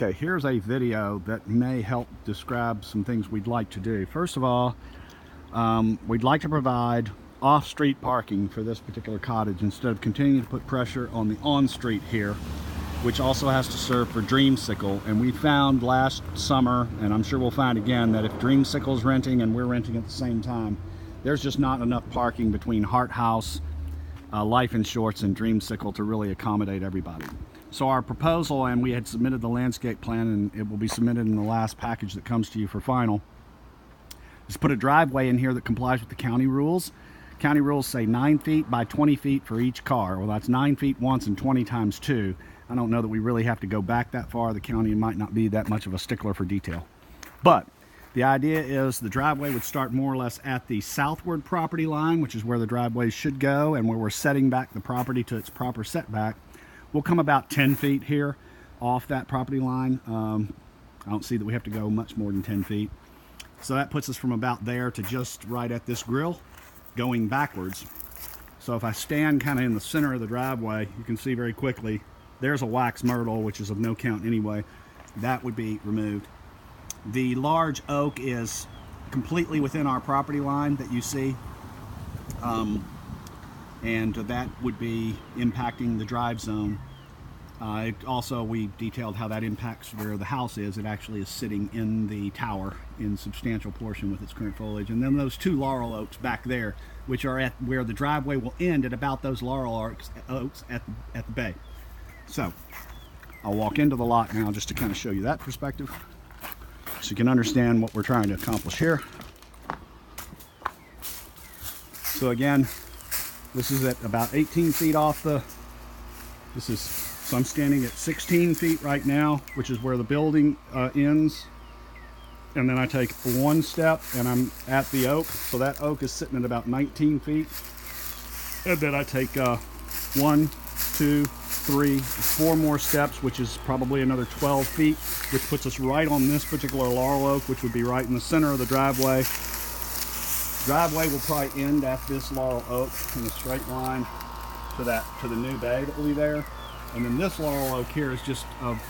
Okay, here's a video that may help describe some things we'd like to do. First of all, we'd like to provide off-street parking for this particular cottage instead of continuing to put pressure on the on-street here, which also has to serve for Dreamsicle. And we found last summer, and I'm sure we'll find again, that if Dreamsicle's renting and we're renting at the same time, there's just not enough parking between Hart House, Life in Shorts, and Dreamsicle to really accommodate everybody. So our proposal, and we had submitted the landscape plan, and it will be submitted in the last package that comes to you for final, is put a driveway in here that complies with the county rules. County rules say 9 feet by 20 feet for each car. Well, that's 9 feet once and 20 times 2. I don't know that we really have to go back that far. The county might not be that much of a stickler for detail. But the idea is the driveway would start more or less at the southward property line, which is where the driveway should go, and where we're setting back the property to its proper setback. We'll come about 10 feet here off that property line. I don't see that we have to go much more than 10 feet. So that puts us from about there to just right at this grill, going backwards. So if I stand kind of in the center of the driveway, you can see very quickly, there's a wax myrtle, which is of no count anyway. That would be removed. The large oak is completely within our property line that you see. And that would be impacting the drive zone. Also, we detailed how that impacts where the house is. It actually is sitting in the tower in substantial portion with its current foliage. And then those two laurel oaks back there, which are at where the driveway will end at about those laurel oaks at the bay. So I'll walk into the lot now just to kind of show you that perspective, so you can understand what we're trying to accomplish here. So again, this is at about 18 feet off so I'm standing at 16 feet right now, which is where the building ends. And then I take one step and I'm at the oak. So that oak is sitting at about 19 feet. And then I take 1, 2, 3, 4 more steps, which is probably another 12 feet, which puts us right on this particular laurel oak, which would be right in the center of the driveway. Driveway will probably end at this laurel oak in a straight line to the new bay that will be there. And then this laurel oak here is just of,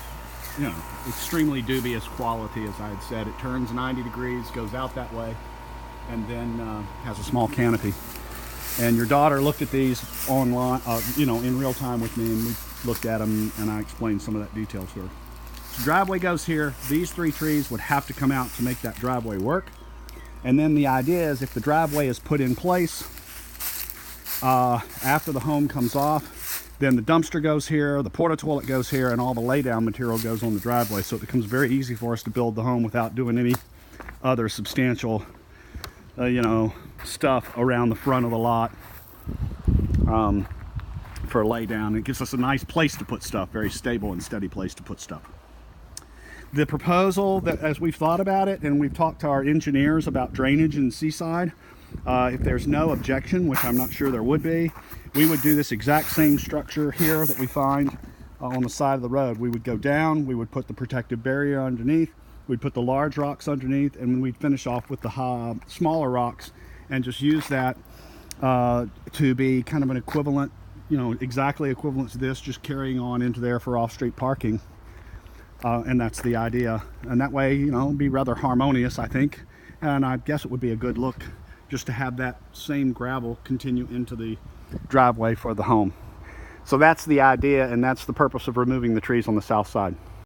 extremely dubious quality, as I had said. It turns 90 degrees, goes out that way, and then has a small canopy. And your daughter looked at these online, in real time with me, and we looked at them, and I explained some of that detail to her. So driveway goes here. These 3 trees would have to come out to make that driveway work. And then the idea is if the driveway is put in place after the home comes off, then the dumpster goes here, the porta toilet goes here, and all the laydown material goes on the driveway. So it becomes very easy for us to build the home without doing any other substantial, stuff around the front of the lot for laydown. It gives us a nice place to put stuff, very stable and steady place to put stuff. The proposal, that as we've thought about it and we've talked to our engineers about drainage in Seaside, if there's no objection, which I'm not sure there would be, we would do this exact same structure here that we find on the side of the road. We would go down, we would put the protective barrier underneath, we'd put the large rocks underneath, and we'd finish off with the smaller rocks and just use that to be kind of an equivalent, exactly equivalent to this, just carrying on into there for off-street parking. And that's the idea. And that way, it'd be rather harmonious, I think. And I guess it would be a good look just to have that same gravel continue into the driveway for the home. So that's the idea, and that's the purpose of removing the trees on the south side.